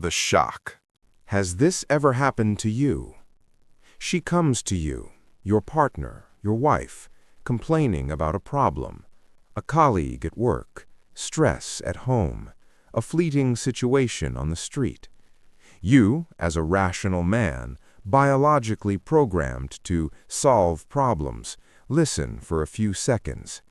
The shock. Has this ever happened to you? She comes to you, your partner, your wife, complaining about a problem, a colleague at work, stress at home, a fleeting situation on the street. You, as a rational man, biologically programmed to solve problems, listen for a few seconds.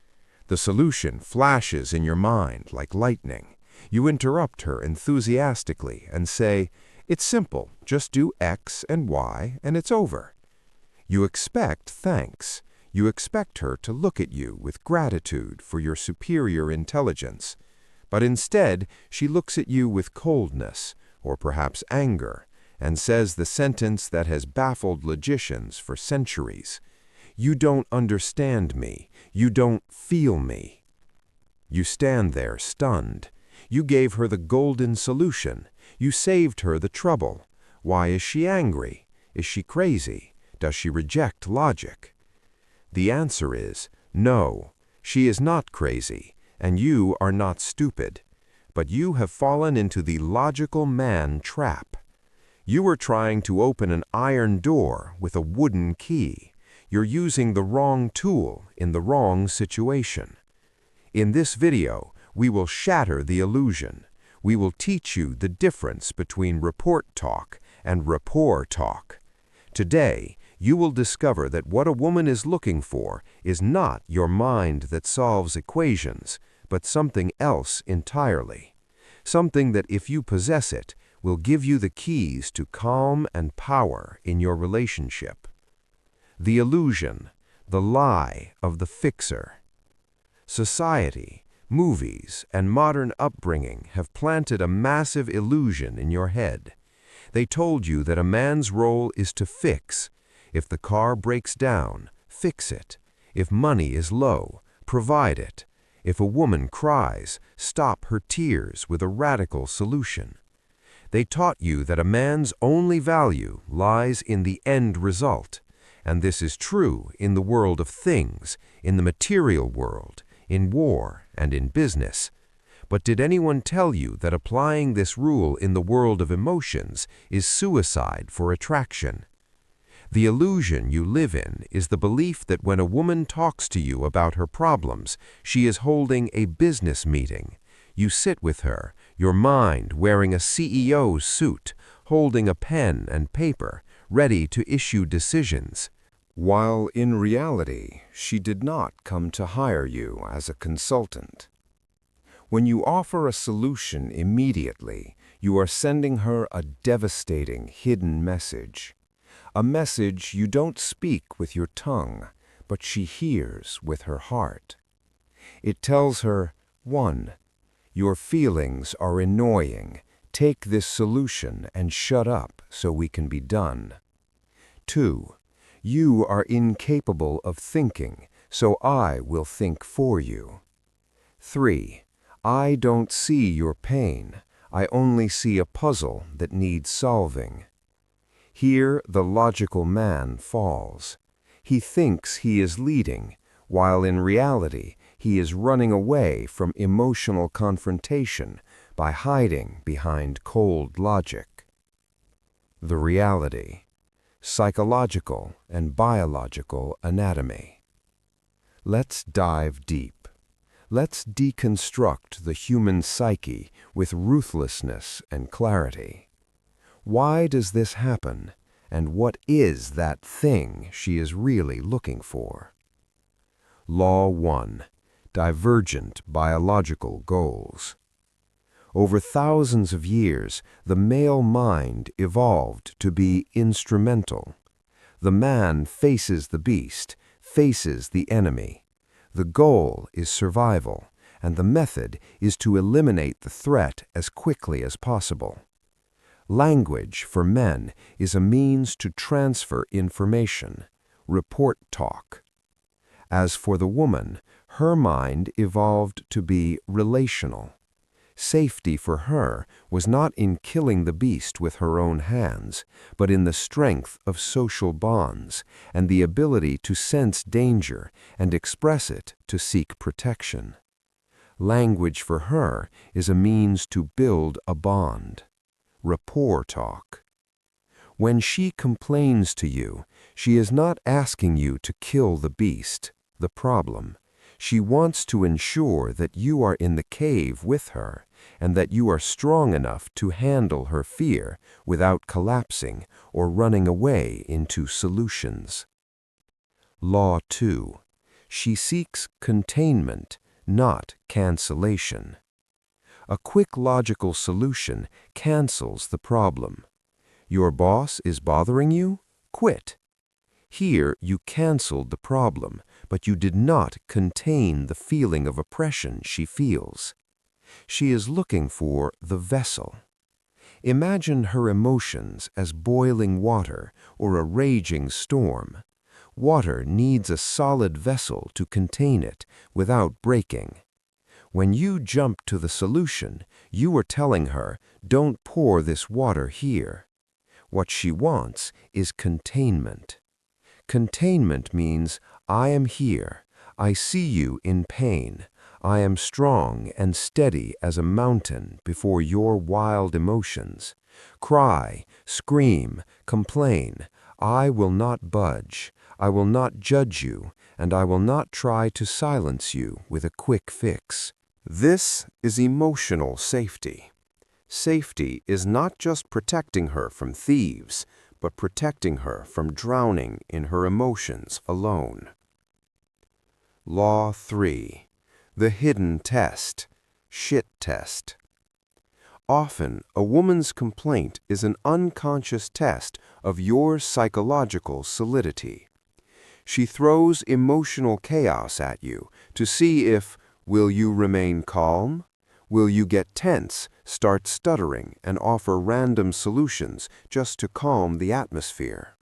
The solution flashes in your mind like lightning. You interrupt her enthusiastically and say, "It's simple, just do X and Y and it's over." You expect thanks. You expect her to look at you with gratitude for your superior intelligence. But instead, she looks at you with coldness, or perhaps anger, and says the sentence that has baffled logicians for centuries. "You don't understand me. You don't feel me." You stand there stunned. You gave her the golden solution. You saved her the trouble. Why is she angry? Is she crazy? Does she reject logic? The answer is no. She is not crazy, and you are not stupid. But you have fallen into the logical man trap. You are trying to open an iron door with a wooden key. You're using the wrong tool in the wrong situation. In this video, we will shatter the illusion. We will teach you the difference between Rapport Talk and Rapport Talk. Today, you will discover that what a woman is looking for is not your mind that solves equations, but something else entirely. Something that, if you possess it, will give you the keys to calm and power in your relationship. The illusion, the lie of the fixer. Society, movies, and modern upbringing have planted a massive illusion in your head. They told you that a man's role is to fix. If the car breaks down, fix it. If money is low, provide it. If a woman cries, stop her tears with a radical solution. They taught you that a man's only value lies in the end result. And this is true in the world of things, in the material world, in war, and in business. But did anyone tell you that applying this rule in the world of emotions is suicide for attraction? The illusion you live in is the belief that when a woman talks to you about her problems, she is holding a business meeting. You sit with her, your mind wearing a CEO's suit, holding a pen and paper, ready to issue decisions. While in reality, she did not come to hire you as a consultant. When you offer a solution immediately, you are sending her a devastating hidden message. A message you don't speak with your tongue, but she hears with her heart. It tells her, 1. Your feelings are annoying. Take this solution and shut up so we can be done. 2. You are incapable of thinking, so I will think for you. 3. I don't see your pain. I only see a puzzle that needs solving. Here the logical man falls. He thinks he is leading, while in reality he is running away from emotional confrontation by hiding behind cold logic. The reality. Psychological and biological anatomy. Let's dive deep. Let's deconstruct the human psyche with ruthlessness and clarity. Why does this happen, and what is that thing she is really looking for? Law 1. Divergent biological goals. Over thousands of years, the male mind evolved to be instrumental. The man faces the beast, faces the enemy. The goal is survival, and the method is to eliminate the threat as quickly as possible. Language for men is a means to transfer information, Rapport Talk. As for the woman, her mind evolved to be relational. Safety for her was not in killing the beast with her own hands, but in the strength of social bonds and the ability to sense danger and express it to seek protection. Language for her is a means to build a bond. Rapport Talk. When she complains to you, she is not asking you to kill the beast, the problem. She wants to ensure that you are in the cave with her and that you are strong enough to handle her fear without collapsing or running away into solutions. Law 2. She seeks containment, not cancellation. A quick logical solution cancels the problem. Your boss is bothering you? Quit. Here you canceled the problem, but you did not contain the feeling of oppression she feels. She is looking for the vessel. Imagine her emotions as boiling water or a raging storm. Water needs a solid vessel to contain it without breaking. When you jump to the solution, you are telling her, don't pour this water here. What she wants is containment. Containment means, I am here, I see you in pain, I am strong and steady as a mountain before your wild emotions. Cry, scream, complain, I will not budge, I will not judge you, and I will not try to silence you with a quick fix. This is emotional safety. Safety is not just protecting her from thieves, but protecting her from drowning in her emotions alone. Law 3. The hidden test. Shit test. Often, a woman's complaint is an unconscious test of your psychological solidity. She throws emotional chaos at you to see if, will you remain calm? Will you get tense, start stuttering, and offer random solutions just to calm the atmosphere?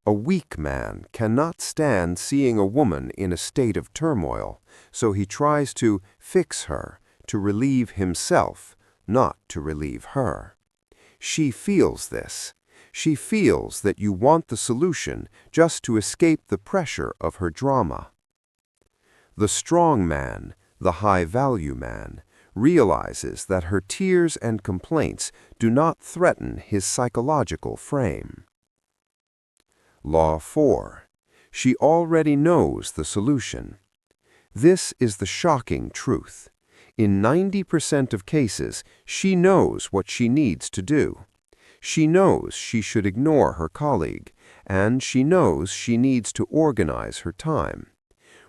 A weak man cannot stand seeing a woman in a state of turmoil, so he tries to fix her, to relieve himself, not to relieve her. She feels this. She feels that you want the solution just to escape the pressure of her drama. The strong man, the high-value man, realizes that her tears and complaints do not threaten his psychological frame. Law 4. She already knows the solution. This is the shocking truth. In 90% of cases, she knows what she needs to do. She knows she should ignore her colleague, and she knows she needs to organize her time.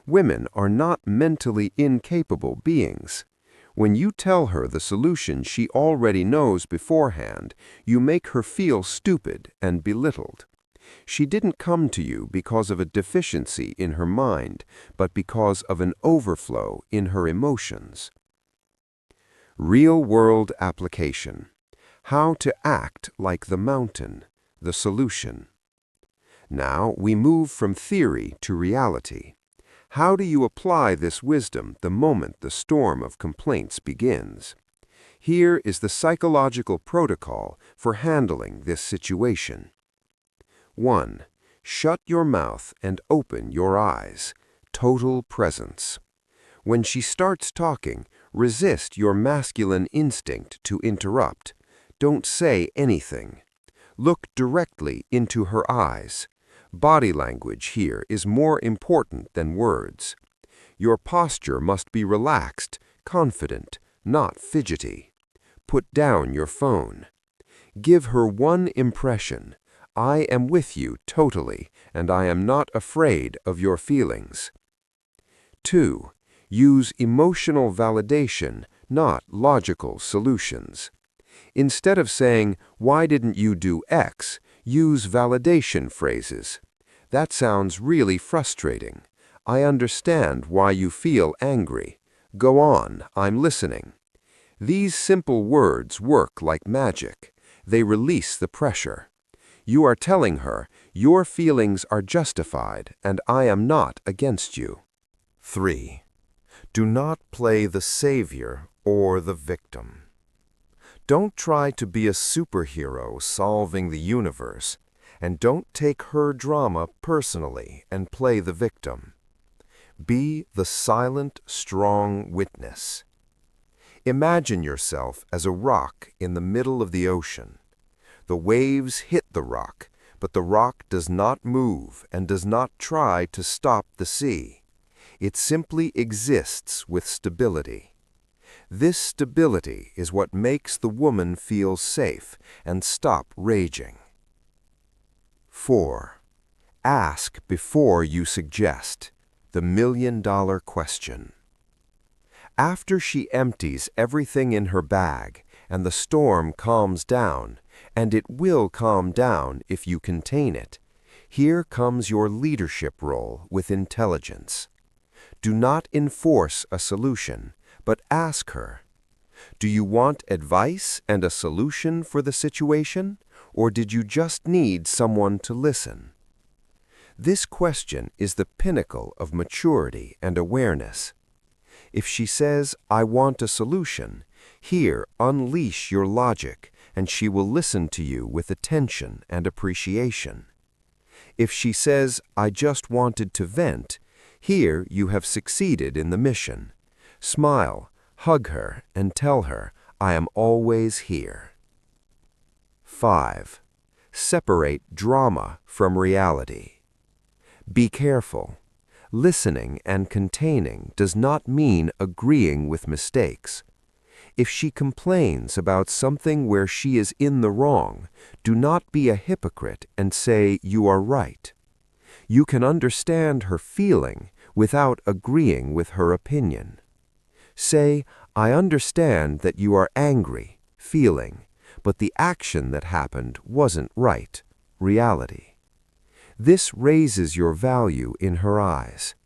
Women are not mentally incapable beings. When you tell her the solution she already knows beforehand, you make her feel stupid and belittled. She didn't come to you because of a deficiency in her mind, but because of an overflow in her emotions. Real-world application. How to act like the mountain, the solution. Now we move from theory to reality. How do you apply this wisdom the moment the storm of complaints begins? Here is the psychological protocol for handling this situation. 1. Shut your mouth and open your eyes. Total presence. When she starts talking, resist your masculine instinct to interrupt. Don't say anything. Look directly into her eyes. Body language here is more important than words. Your posture must be relaxed, confident, not fidgety. Put down your phone. Give her one impression. I am with you totally, and I am not afraid of your feelings. 2. Use emotional validation, not logical solutions. Instead of saying, "Why didn't you do X?" use validation phrases. That sounds really frustrating. I understand why you feel angry. Go on, I'm listening. These simple words work like magic. They release the pressure. You are telling her, your feelings are justified and I am not against you. 3. Do not play the savior or the victim. Don't try to be a superhero solving the universe, and don't take her drama personally and play the victim. Be the silent, strong witness. Imagine yourself as a rock in the middle of the ocean. The waves hit the rock, but the rock does not move and does not try to stop the sea. It simply exists with stability. This stability is what makes the woman feel safe and stop raging. 4. Ask before you suggest. The million-dollar question. After she empties everything in her bag and the storm calms down, and it will calm down if you contain it, here comes your leadership role with intelligence. Do not enforce a solution, but ask her, do you want advice and a solution for the situation, or did you just need someone to listen? This question is the pinnacle of maturity and awareness. If she says, I want a solution, here unleash your logic, and she will listen to you with attention and appreciation. If she says, I just wanted to vent, here you have succeeded in the mission. Smile, hug her, and tell her, I am always here. 5. Separate drama from reality. Be careful. Listening and containing does not mean agreeing with mistakes. If she complains about something where she is in the wrong, do not be a hypocrite and say you are right. You can understand her feeling without agreeing with her opinion. Say, I understand that you are angry, feeling, but the action that happened wasn't right, reality. This raises your value in her eyes.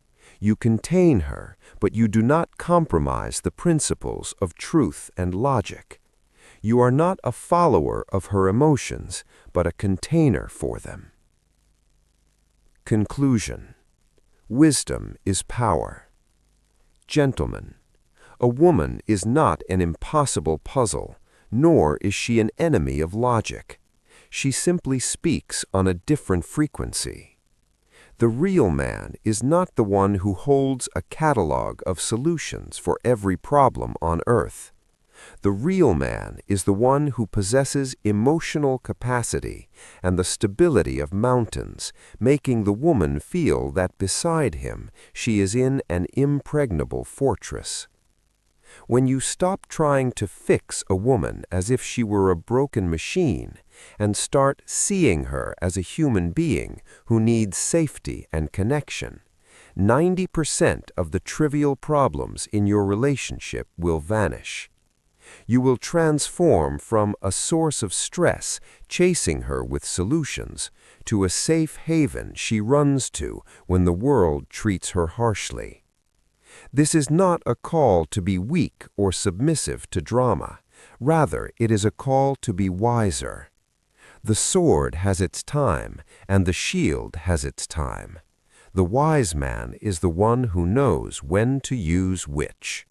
You contain her, but you do not compromise the principles of truth and logic. You are not a follower of her emotions, but a container for them. Conclusion. Wisdom is power. Gentlemen, a woman is not an impossible puzzle, nor is she an enemy of logic. She simply speaks on a different frequency. The real man is not the one who holds a catalog of solutions for every problem on earth. The real man is the one who possesses emotional capacity and the stability of mountains, making the woman feel that beside him she is in an impregnable fortress. When you stop trying to fix a woman as if she were a broken machine and start seeing her as a human being who needs safety and connection, 90% of the trivial problems in your relationship will vanish. You will transform from a source of stress chasing her with solutions to a safe haven she runs to when the world treats her harshly. This is not a call to be weak or submissive to drama. Rather, it is a call to be wiser. The sword has its time, and the shield has its time. The wise man is the one who knows when to use which.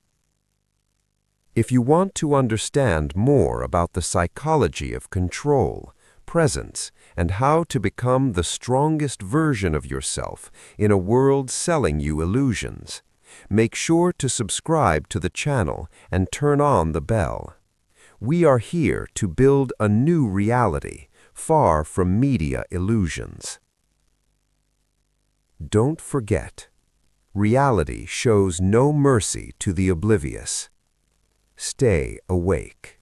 If you want to understand more about the psychology of control, presence, and how to become the strongest version of yourself in a world selling you illusions, make sure to subscribe to the channel and turn on the bell. We are here to build a new reality, far from media illusions. Don't forget, reality shows no mercy to the oblivious. Stay awake.